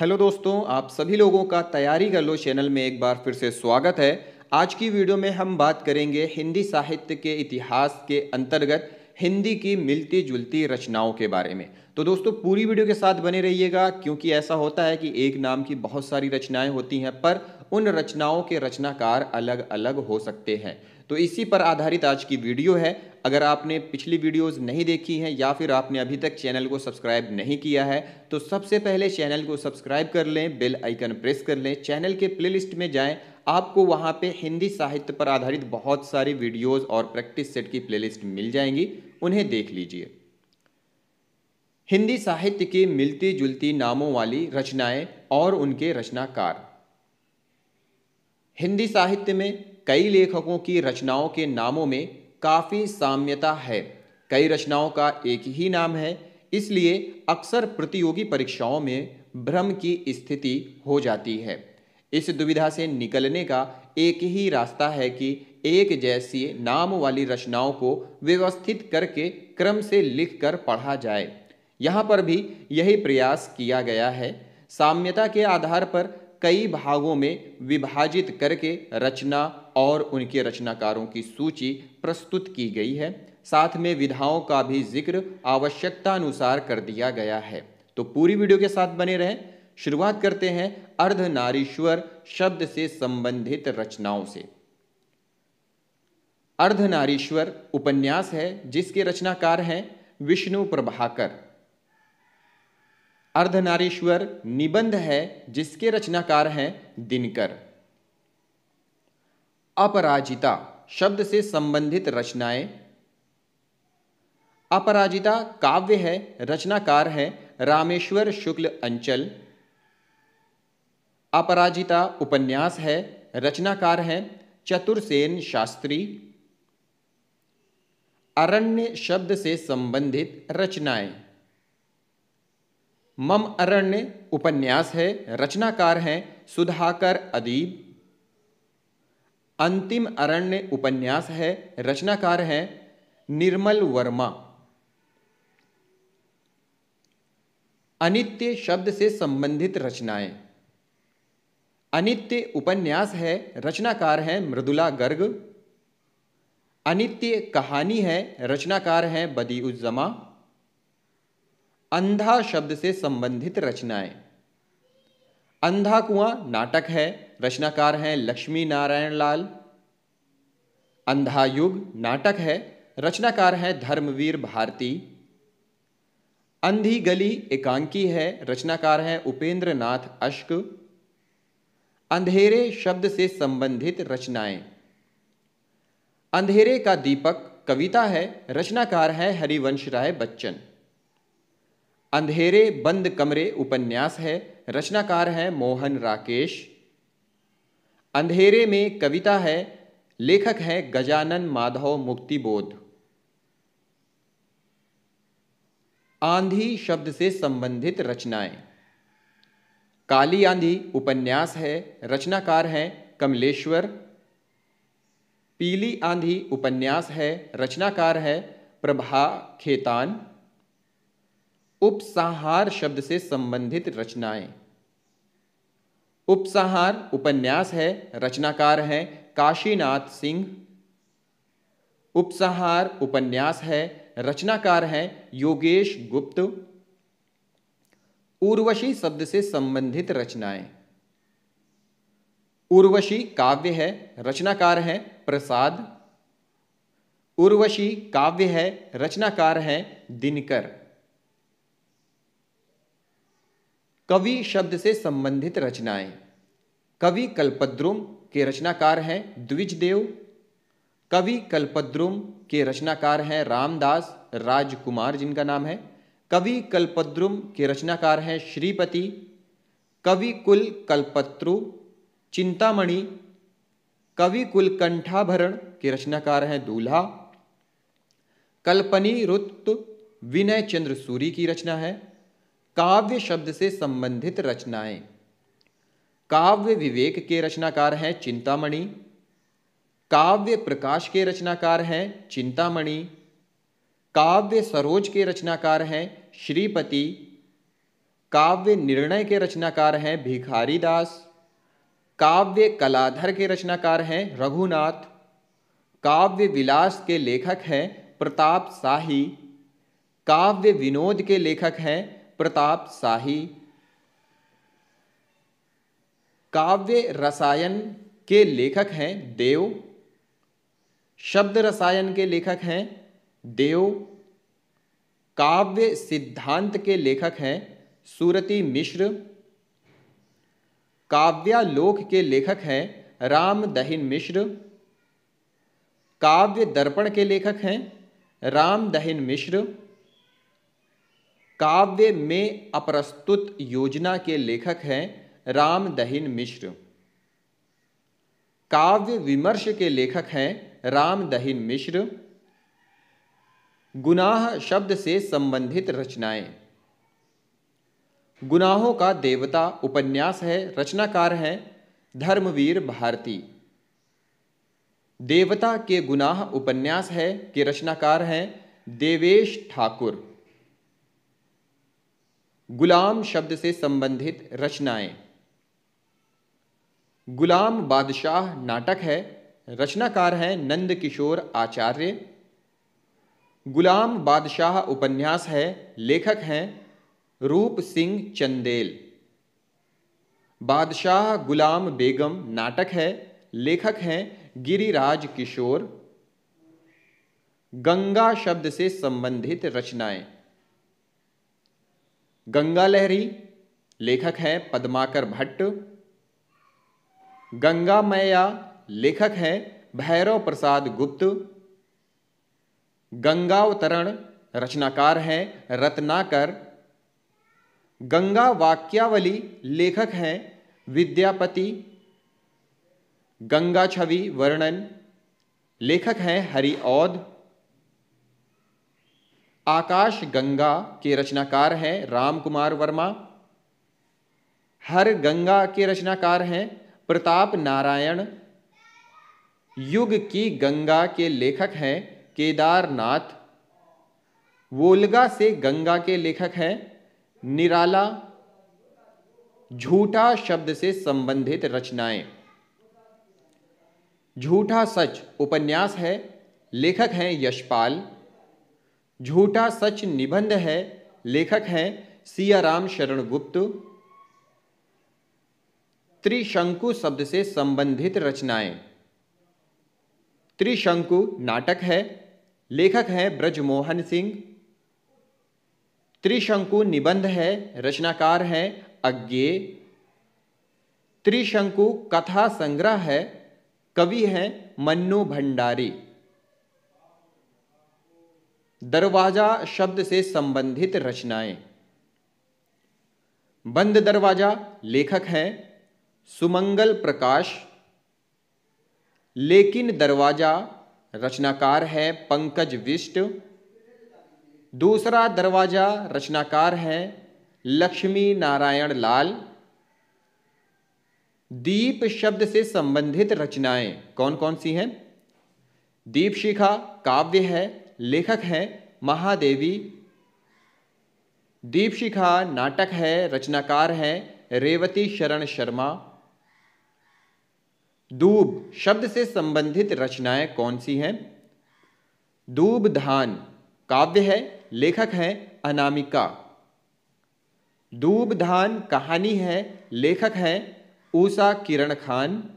Hello दोस्तों, आप सभी लोगों का तैयारी कर लो चैनल में एक बार फिर से स्वागत है। आज की वीडियो में हम बात करेंगे हिंदी साहित्य के इतिहास के अंतर्गत हिंदी की मिलती जुलती रचनाओं के बारे में। तो दोस्तों पूरी वीडियो के साथ बने रहिएगा, क्योंकि ऐसा होता है कि एक नाम की बहुत सारी रचनाएं होती हैं, पर उन रचनाओं के रचनाकार अलग अलग हो सकते हैं। तो इसी पर आधारित आज की वीडियो है। अगर आपने पिछली वीडियोस नहीं देखी हैं या फिर आपने अभी तक चैनल को सब्सक्राइब नहीं किया है, तो सबसे पहले चैनल को सब्सक्राइब कर लें, बेल आइकन प्रेस कर लें, चैनल के प्लेलिस्ट में जाएं। आपको वहां पे हिंदी साहित्य पर आधारित बहुत सारी वीडियोस और प्रैक्टिस सेट की प्लेलिस्ट मिल जाएंगी, उन्हें देख लीजिए। हिंदी साहित्य की मिलती जुलती नामों वाली रचनाएं और उनके रचनाकार। हिंदी साहित्य में कई लेखकों की रचनाओं के नामों में काफ़ी साम्यता है। कई रचनाओं का एक ही नाम है, इसलिए अक्सर प्रतियोगी परीक्षाओं में भ्रम की स्थिति हो जाती है। इस दुविधा से निकलने का एक ही रास्ता है कि एक जैसी नाम वाली रचनाओं को व्यवस्थित करके क्रम से लिखकर पढ़ा जाए। यहाँ पर भी यही प्रयास किया गया है। साम्यता के आधार पर कई भागों में विभाजित करके रचना और उनके रचनाकारों की सूची प्रस्तुत की गई है। साथ में विधाओं का भी जिक्र आवश्यकता अनुसार कर दिया गया है। तो पूरी वीडियो के साथ बने रहें। शुरुआत करते हैं अर्धनारीश्वर शब्द से संबंधित रचनाओं से। अर्धनारीश्वर उपन्यास है जिसके रचनाकार हैं विष्णु प्रभाकर। अर्धनारीश्वर निबंध है जिसके रचनाकार हैं दिनकर। अपराजिता शब्द से संबंधित रचनाएं। अपराजिता काव्य है, रचनाकार है रामेश्वर शुक्ल अंचल। अपराजिता उपन्यास है, रचनाकार हैं चतुरसेन शास्त्री। अरण्य शब्द से संबंधित रचनाएं। मम अरण्य उपन्यास है, रचनाकार हैं सुधाकर अदीब। अंतिम अरण्य उपन्यास है, रचनाकार हैं निर्मल वर्मा। अनित्य शब्द से संबंधित रचनाएं। अनित्य उपन्यास है, रचनाकार हैं मृदुला गर्ग। अनित्य कहानी है, रचनाकार हैं बदिउज्जमा। अंधा शब्द से संबंधित रचनाएं। अंधा कुआं नाटक है, रचनाकार हैं लक्ष्मी नारायण लाल। अंधा युग नाटक है, रचनाकार हैं धर्मवीर भारती। अंधी गली एकांकी है, रचनाकार हैं उपेंद्र नाथ अश्क। अंधेरे शब्द से संबंधित रचनाएं। अंधेरे का दीपक कविता है, रचनाकार हैं हरिवंश राय बच्चन। अंधेरे बंद कमरे उपन्यास है, रचनाकार हैं मोहन राकेश। अंधेरे में कविता है, लेखक हैं गजानन माधव मुक्तिबोध। आंधी शब्द से संबंधित रचनाएं। काली आंधी उपन्यास है, रचनाकार हैं कमलेश्वर। पीली आंधी उपन्यास है, रचनाकार है प्रभा खेतान। उपसंहार शब्द से संबंधित रचनाएं। उपसंहार उपन्यास है, रचनाकार हैं काशीनाथ सिंह। उपसंहार उपन्यास है, रचनाकार हैं योगेश गुप्त। उर्वशी शब्द से संबंधित रचनाएं। उर्वशी काव्य है, रचनाकार हैं प्रसाद। उर्वशी काव्य है, रचनाकार हैं दिनकर। कवि शब्द से संबंधित रचनाएं। कवि कल्पद्रुम के रचनाकार हैं द्विजदेव। कवि कल्पद्रुम के रचनाकार हैं रामदास राजकुमार जिनका नाम है। कवि कल्पद्रुम के रचनाकार हैं श्रीपति। कवि कुल कल्पत्रु चिंतामणि। कवि कुल कंठाभरण के रचनाकार हैं दूल्हा। कल्पनी रुत विनय चंद्र सूरी की रचना है। काव्य शब्द से संबंधित रचनाएं। काव्य विवेक के रचनाकार हैं चिंतामणि। काव्य प्रकाश के रचनाकार हैं चिंतामणि। काव्य सरोज के रचनाकार हैं श्रीपति। काव्य निर्णय के रचनाकार हैं भिखारी दास। काव्य कलाधर के रचनाकार हैं रघुनाथ। काव्य विलास के लेखक हैं प्रताप शाही। काव्य विनोद के लेखक हैं प्रताप शाही। काव्य रसायन के लेखक हैं देव। शब्द रसायन के लेखक हैं देव। काव्य सिद्धांत के लेखक हैं सुरति मिश्र। काव्यालोक के लेखक हैं रामदहिन मिश्र। काव्य दर्पण के लेखक हैं रामदहिन मिश्र। काव्य में अप्रस्तुत योजना के लेखक हैं रामदहिन मिश्र। काव्य विमर्श के लेखक हैं रामदहिन मिश्र। गुनाह शब्द से संबंधित रचनाएं। गुनाहों का देवता उपन्यास है, रचनाकार हैं धर्मवीर भारती। देवता के गुनाह उपन्यास है के रचनाकार हैं देवेश ठाकुर। गुलाम शब्द से संबंधित रचनाएं। गुलाम बादशाह नाटक है, रचनाकार हैं नंद किशोर आचार्य। गुलाम बादशाह उपन्यास है, लेखक हैं रूप सिंह चंदेल। बादशाह गुलाम बेगम नाटक है, लेखक हैं गिरिराज किशोर। गंगा शब्द से संबंधित रचनाएं। गंगा लहरी, लेखक हैं पद्माकर भट्ट। गंगा मैया, लेखक हैं भैरव प्रसाद गुप्त। गंगावतरण, रचनाकार हैं रत्नाकर। गंगा वाक्यावली, लेखक हैं विद्यापति। गंगा छवि वर्णन, लेखक हैं हरिऔध। आकाश गंगा के रचनाकार हैं रामकुमार वर्मा। हर गंगा के रचनाकार हैं प्रताप नारायण। युग की गंगा के लेखक हैं केदारनाथ। वोल्गा से गंगा के लेखक हैं निराला। झूठा शब्द से संबंधित रचनाएं। झूठा सच उपन्यास है, लेखक हैं यशपाल। झूठा सच निबंध है, लेखक हैं सियाराम शरण गुप्त। त्रिशंकु शब्द से संबंधित रचनाएं। त्रिशंकु नाटक है, लेखक हैं ब्रजमोहन सिंह। त्रिशंकु निबंध है, रचनाकार हैं अज्ञेय। त्रिशंकु कथा संग्रह है, कवि हैं मन्नू भंडारी। दरवाजा शब्द से संबंधित रचनाएं। बंद दरवाजा, लेखक हैं सुमंगल प्रकाश। लेकिन दरवाजा, रचनाकार है पंकज विष्ट। दूसरा दरवाजा, रचनाकार हैं लक्ष्मी नारायण लाल। दीप शब्द से संबंधित रचनाएं कौन कौन सी हैं? दीपशिखा काव्य है, लेखक हैं महादेवी। दीपशिखा नाटक है, रचनाकार हैं रेवती शरण शर्मा। दूब शब्द से संबंधित रचनाएं कौन सी हैं? दूब धान काव्य है, लेखक हैं अनामिका। दूब धान कहानी है, लेखक हैं ऊषा किरण खान।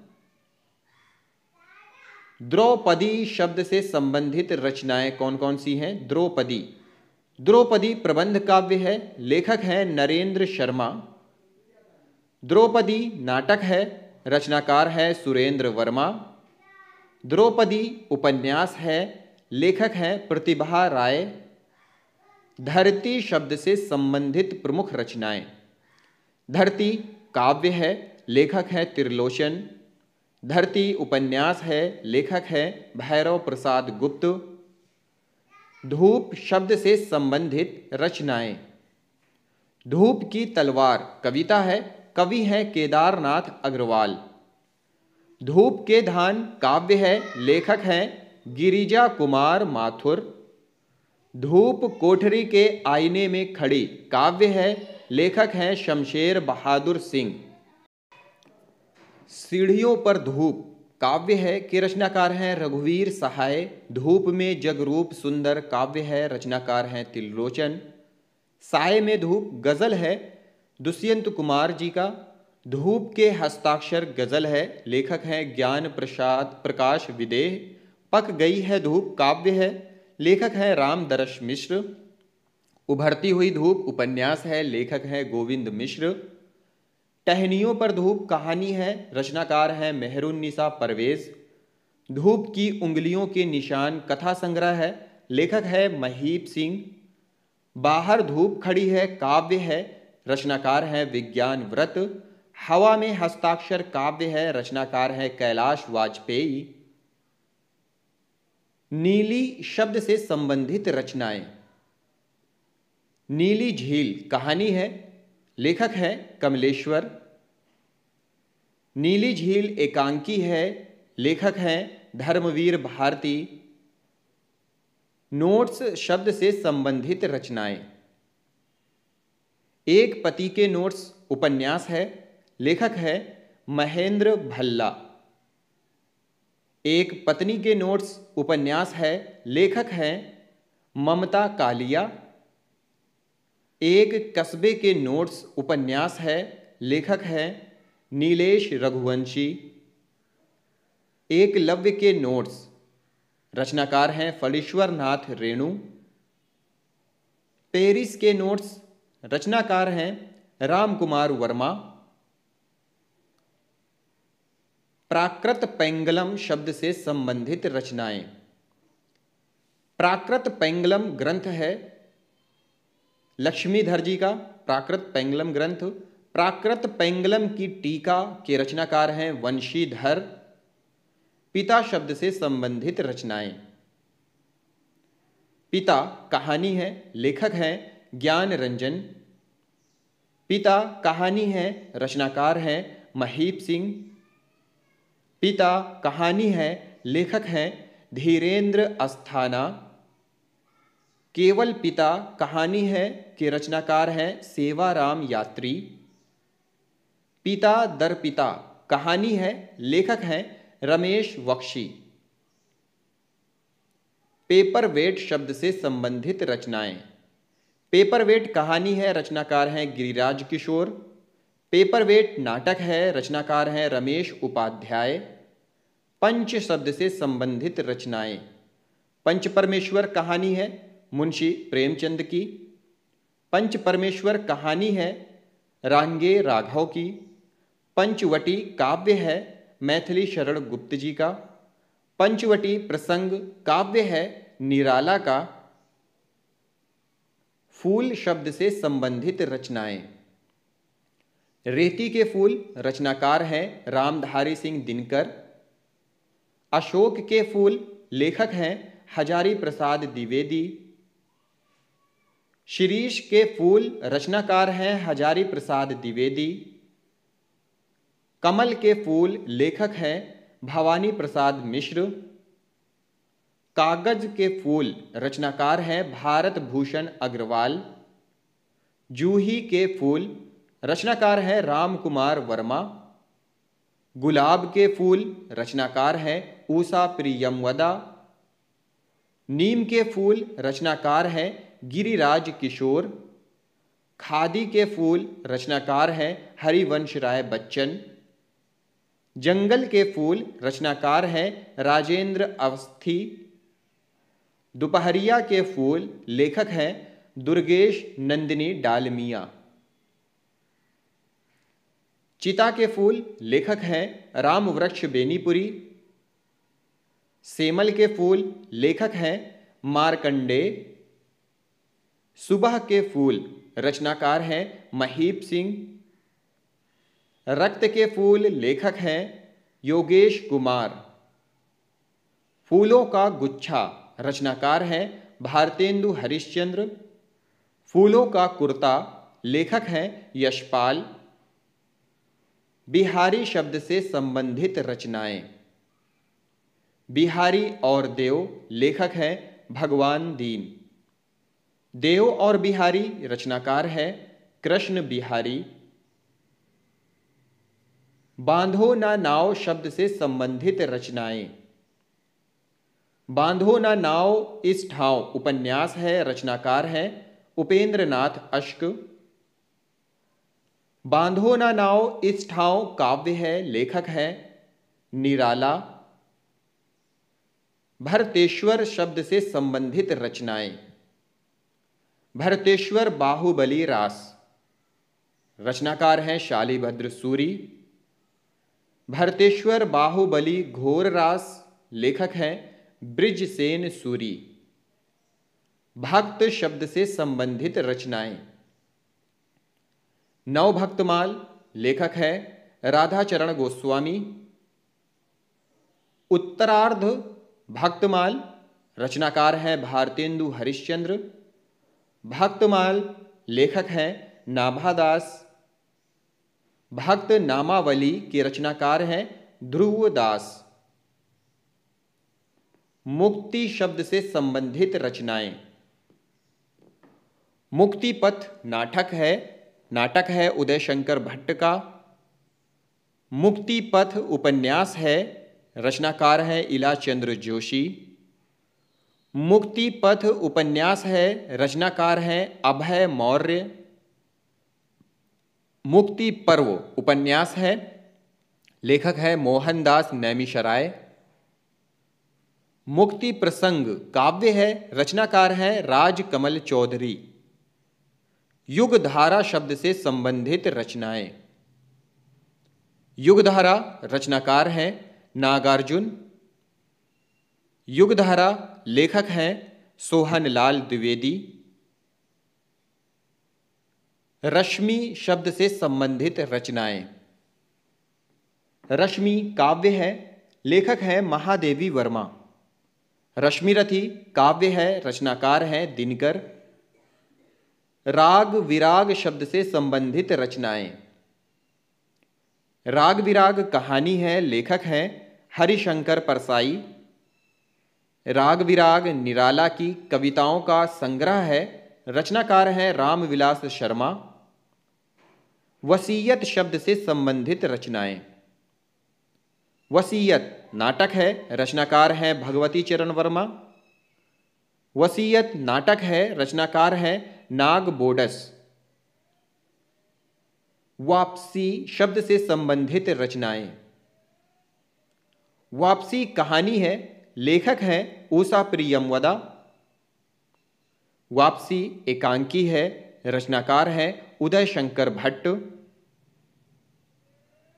द्रौपदी शब्द से संबंधित रचनाएं कौन कौन सी हैं? द्रौपदी, द्रौपदी प्रबंध काव्य है, लेखक हैं नरेंद्र शर्मा। द्रौपदी नाटक है, रचनाकार है सुरेंद्र वर्मा। द्रौपदी उपन्यास है, लेखक हैं प्रतिभा राय। धरती शब्द से संबंधित प्रमुख रचनाएं। धरती काव्य है, लेखक हैं त्रिलोचन। धरती उपन्यास है, लेखक हैं भैरव प्रसाद गुप्त। धूप शब्द से संबंधित रचनाएं। धूप की तलवार कविता है, कवि हैं केदारनाथ अग्रवाल। धूप के धान काव्य है, लेखक हैं गिरिजा कुमार माथुर। धूप कोठरी के आईने में खड़ी काव्य है, लेखक हैं शमशेर बहादुर सिंह। सीढ़ियों पर धूप काव्य है के रचनाकार हैं रघुवीर सहाय। धूप में जगरूप सुंदर काव्य है, रचनाकार हैं त्रिलोचन। साय में धूप गजल है दुष्यंत कुमार जी का। धूप के हस्ताक्षर गजल है, लेखक हैं ज्ञान प्रसाद प्रकाश विदेह। पक गई है धूप काव्य है, लेखक हैं रामदरस मिश्र। उभरती हुई धूप उपन्यास है, लेखक हैं गोविंद मिश्र। टहनियों पर धूप कहानी है, रचनाकार हैं मेहरुन्निसा परवेज। धूप की उंगलियों के निशान कथा संग्रह है, लेखक है महीप सिंह। बाहर धूप खड़ी है काव्य है, रचनाकार है विज्ञान व्रत। हवा में हस्ताक्षर काव्य है, रचनाकार है कैलाश वाजपेयी। नीली शब्द से संबंधित रचनाएं। नीली झील कहानी है, लेखक है कमलेश्वर। नीली झील एकांकी है, लेखक हैं धर्मवीर भारती। नोट्स शब्द से संबंधित रचनाएं। एक पति के नोट्स उपन्यास है, लेखक है महेंद्र भल्ला। एक पत्नी के नोट्स उपन्यास है, लेखक हैं ममता कालिया। एक कस्बे के नोट्स उपन्यास है, लेखक हैं नीलेश रघुवंशी। एकलव्य के नोट्स रचनाकार हैं फणीश्वर नाथ रेणु। पेरिस के नोट्स रचनाकार हैं रामकुमार वर्मा। प्राकृत पेंगलम शब्द से संबंधित रचनाएं। प्राकृत पेंगलम ग्रंथ है लक्ष्मीधर जी का प्राकृत पेंगलम ग्रंथ। प्राकृत पेंगलम की टीका के रचनाकार हैं वंशीधर। पिता शब्द से संबंधित रचनाएं। पिता कहानी है, लेखक हैं ज्ञान रंजन। पिता कहानी है, रचनाकार हैं महीप सिंह। पिता कहानी है, लेखक हैं धीरेन्द्र अस्थाना। केवल पिता कहानी है के रचनाकार हैं सेवाराम यात्री। पिता दर पिता कहानी है, लेखक हैं रमेश बख्शी। पेपरवेट शब्द से संबंधित रचनाएं। पेपरवेट कहानी है, रचनाकार हैं गिरिराज किशोर। पेपरवेट नाटक है, रचनाकार हैं रमेश उपाध्याय। पंच शब्द से संबंधित रचनाएं। पंच परमेश्वर कहानी है मुंशी प्रेमचंद की। पंच परमेश्वर कहानी है रांगे राघव की। पंचवटी काव्य है मैथिली शरण गुप्त जी का। पंचवटी प्रसंग काव्य है निराला का। फूल शब्द से संबंधित रचनाएं। रेती के फूल रचनाकार हैं रामधारी सिंह दिनकर। अशोक के फूल लेखक हैं हजारी प्रसाद द्विवेदी। शिरीष के फूल रचनाकार हैं हजारी प्रसाद द्विवेदी। कमल के फूल लेखक हैं भवानी प्रसाद मिश्र। कागज के फूल रचनाकार हैं भारत भूषण अग्रवाल। जूही के फूल रचनाकार हैं राम कुमार वर्मा। गुलाब के फूल रचनाकार हैं उषा प्रियमवदा। नीम के फूल रचनाकार हैं गिरिराज किशोर। खादी के फूल रचनाकार हैं हरिवंश राय बच्चन। जंगल के फूल रचनाकार हैं राजेंद्र अवस्थी। दोपहरिया के फूल लेखक हैं दुर्गेश नंदिनी डालमिया। चिता के फूल लेखक हैं रामवृक्ष बेनीपुरी। सेमल के फूल लेखक हैं मार्कंडे। सुबह के फूल रचनाकार हैं महीप सिंह। रक्त के फूल लेखक हैं योगेश कुमार। फूलों का गुच्छा रचनाकार हैं भारतेंदु हरिश्चंद्र। फूलों का कुर्ता लेखक हैं यशपाल। बिहारी शब्द से संबंधित रचनाएं। बिहारी और देव लेखक हैं भगवान दीन। देव और बिहारी रचनाकार है कृष्ण बिहारी। बांधो ना नाव शब्द से संबंधित रचनाएं। बांधो ना नाव इस ठाव उपन्यास है, रचनाकार है उपेंद्र नाथ अश्क। बांधो ना नाव इस ठाव काव्य है, लेखक है निराला। भरतेश्वर शब्द से संबंधित रचनाएं। भरतेश्वर बाहुबली रास, रचनाकार हैं शालिभद्र सूरी। भरतेश्वर बाहुबली घोर रास, लेखक हैं बृजसेन सूरी। भक्त शब्द से संबंधित रचनाएं। नवभक्तमाल, लेखक है राधाचरण गोस्वामी। उत्तरार्ध भक्तमाल, रचनाकार हैं भारतेंदु हरिश्चंद्र। भक्तमाल, लेखक हैं नाभादास। भक्त नामावली के रचनाकार हैं ध्रुवदास। मुक्ति शब्द से संबंधित रचनाएं। मुक्ति पथ नाटक है उदय शंकर भट्ट का। मुक्ति पथ उपन्यास है, रचनाकार है इलाचंद्र जोशी। मुक्ति पथ उपन्यास है, रचनाकार हैं अभय मौर्य। मुक्ति पर्व उपन्यास है, लेखक है मोहनदास नैमिषारय। मुक्ति प्रसंग काव्य है, रचनाकार है राजकमल चौधरी। युगधारा शब्द से संबंधित रचनाएं। युगधारा, रचनाकार हैं नागार्जुन। युगधारा, लेखक हैं सोहनलाल द्विवेदी। रश्मि शब्द से संबंधित रचनाएं। रश्मि काव्य है, लेखक है महादेवी वर्मा। रश्मिरथी काव्य है, रचनाकार हैं दिनकर। राग विराग शब्द से संबंधित रचनाएं। राग विराग कहानी है, लेखक हैं हरिशंकर परसाई। राग विराग निराला की कविताओं का संग्रह है, रचनाकार हैं रामविलास शर्मा। वसीयत शब्द से संबंधित रचनाएं। वसीयत नाटक है, रचनाकार हैं भगवती चरण वर्मा। वसीयत नाटक है, रचनाकार हैं नाग बोडस। वापसी शब्द से संबंधित रचनाएं। वापसी कहानी है, लेखक हैं ऊषा प्रियमवदा। वापसी एकांकी है, रचनाकार हैं उदय शंकर भट्ट।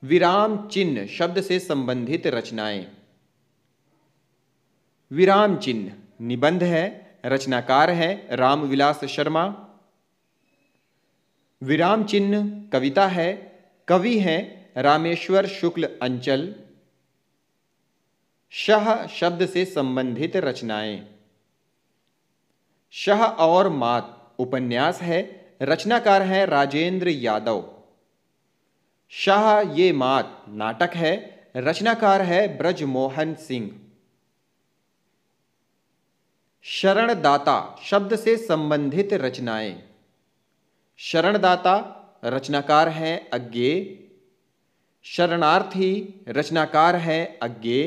विराम चिन्ह शब्द से संबंधित रचनाएं। विराम चिन्ह निबंध है, रचनाकार हैं रामविलास शर्मा। विराम चिन्ह कविता है, कवि हैं रामेश्वर शुक्ल अंचल। शह शब्द से संबंधित रचनाएं। शह और मात उपन्यास है, रचनाकार हैं राजेंद्र यादव। शाह ये मात नाटक है, रचनाकार है ब्रजमोहन सिंह। शरणदाता शब्द से संबंधित रचनाएं। शरणदाता, रचनाकार हैं अज्ञे। शरणार्थी, रचनाकार हैं अज्ञे।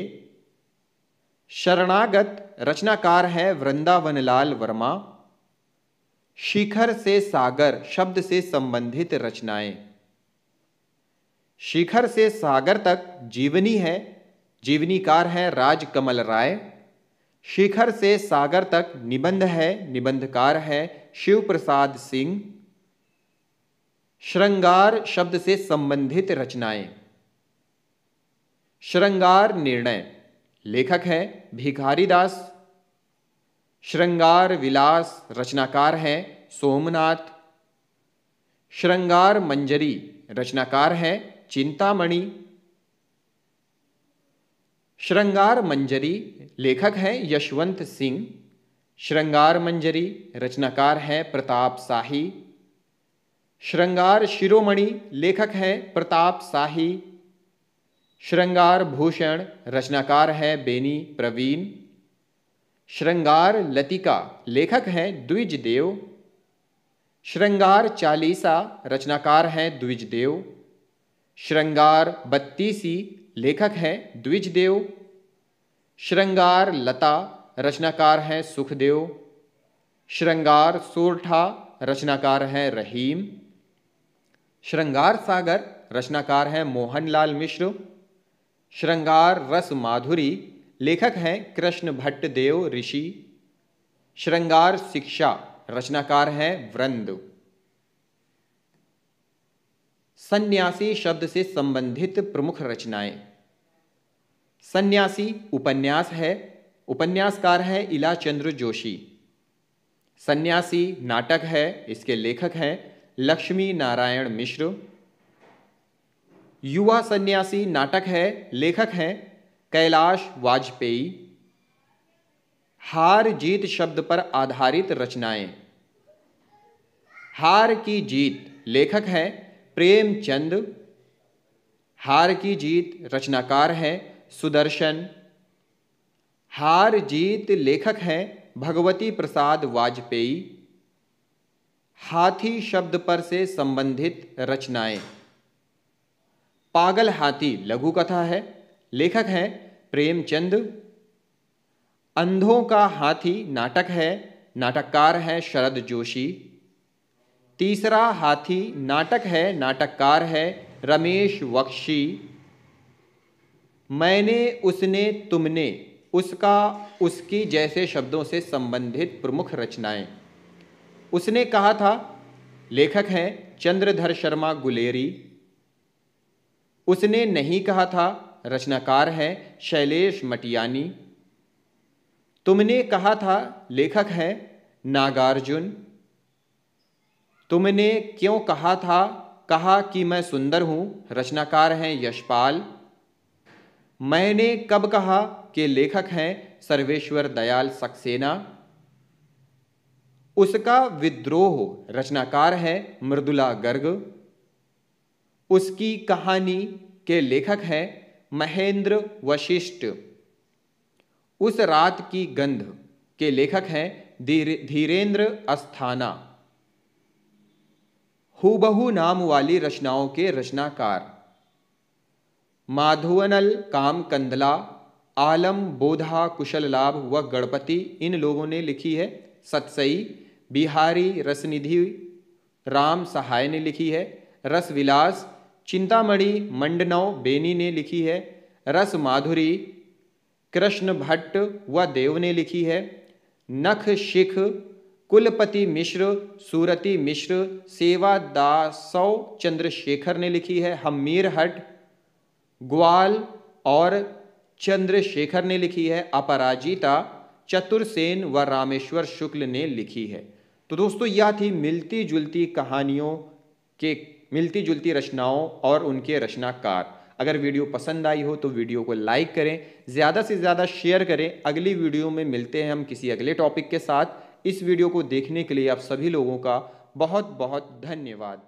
शरणागत, रचनाकार हैं वृंदावनलाल वर्मा। शिखर से सागर शब्द से संबंधित रचनाएं। शिखर से सागर तक जीवनी है, जीवनीकार हैं राजकमल राय। शिखर से सागर तक निबंध है, निबंधकार है शिव प्रसाद सिंह। श्रृंगार शब्द से संबंधित रचनाएं। श्रृंगार निर्णय, लेखक है भिखारी दास। श्रृंगार विलास, रचनाकार हैं सोमनाथ। श्रृंगार मंजरी, रचनाकार हैं चिंतामणि। श्रृंगार मंजरी, लेखक हैं यशवंत सिंह। श्रृंगार मंजरी, रचनाकार हैं प्रताप शाही। श्रृंगार शिरोमणि, लेखक हैं प्रताप शाही। श्रृंगार भूषण, रचनाकार हैं बेनी प्रवीण। श्रृंगार लतिका, लेखक हैं द्विजदेव। श्रृंगार चालीसा रचनाकार हैं द्विजदेव। श्रृंगार बत्तीसी लेखक हैं द्विजदेव। श्रृंगार लता रचनाकार हैं सुखदेव। श्रृंगार सोरठा रचनाकार हैं रहीम। श्रृंगार सागर रचनाकार हैं मोहनलाल मिश्र। श्रृंगार रस माधुरी लेखक हैं कृष्ण भट्ट देव ऋषि। श्रृंगार शिक्षा रचनाकार हैं वृंद। सन्यासी शब्द से संबंधित प्रमुख रचनाएं। सन्यासी उपन्यास है, उपन्यासकार है इलाचंद्र जोशी। सन्यासी नाटक है, इसके लेखक हैं लक्ष्मी नारायण मिश्र। युवा सन्यासी नाटक है, लेखक हैं कैलाश वाजपेयी। हार जीत शब्द पर आधारित रचनाएं। हार की जीत लेखक हैं प्रेमचंद। हार की जीत रचनाकार हैं सुदर्शन। हार जीत लेखक हैं भगवती प्रसाद वाजपेयी। हाथी शब्द पर से संबंधित रचनाएं। पागल हाथी लघु कथा है, लेखक हैं प्रेमचंद। अंधों का हाथी नाटक है, नाटककार हैं शरद जोशी। तीसरा हाथी नाटक है, नाटककार है रमेश बख्शी। मैंने उसने तुमने उसका उसकी जैसे शब्दों से संबंधित प्रमुख रचनाएं। उसने कहा था लेखक हैं चंद्रधर शर्मा गुलेरी। उसने नहीं कहा था रचनाकार हैं शैलेश मटियानी। तुमने कहा था लेखक हैं नागार्जुन। तुमने क्यों कहा था कहा कि मैं सुंदर हूं, रचनाकार हैं यशपाल। मैंने कब कहा के लेखक हैं सर्वेश्वर दयाल सक्सेना। उसका विद्रोह रचनाकार हैं मृदुला गर्ग। उसकी कहानी के लेखक हैं महेंद्र वशिष्ठ। उस रात की गंध के लेखक हैं धीरेन्द्र अस्थाना। हूबहू नाम वाली रचनाओं के रचनाकार। माधवनल काम कंदला, आलम बोधा कुशल लाभ व गणपति इन लोगों ने लिखी है। सतसई बिहारी रसनिधि राम सहाय ने लिखी है। रसविलास चिंतामणि मंडनौ बेनी ने लिखी है। रस माधुरी कृष्ण भट्ट व देव ने लिखी है। नख शिख कुलपति मिश्र सूरती मिश्र सेवा दासौ चंद्रशेखर ने लिखी है। हमीर हट ग्वाल और चंद्रशेखर ने लिखी है। अपराजिता चतुरसेन व रामेश्वर शुक्ल ने लिखी है। तो दोस्तों यह थी मिलती जुलती कहानियों के मिलती जुलती रचनाओं और उनके रचनाकार। अगर वीडियो पसंद आई हो तो वीडियो को लाइक करें, ज़्यादा से ज़्यादा शेयर करें। अगली वीडियो में मिलते हैं हम किसी अगले टॉपिक के साथ। इस वीडियो को देखने के लिए आप सभी लोगों का बहुत बहुत धन्यवाद।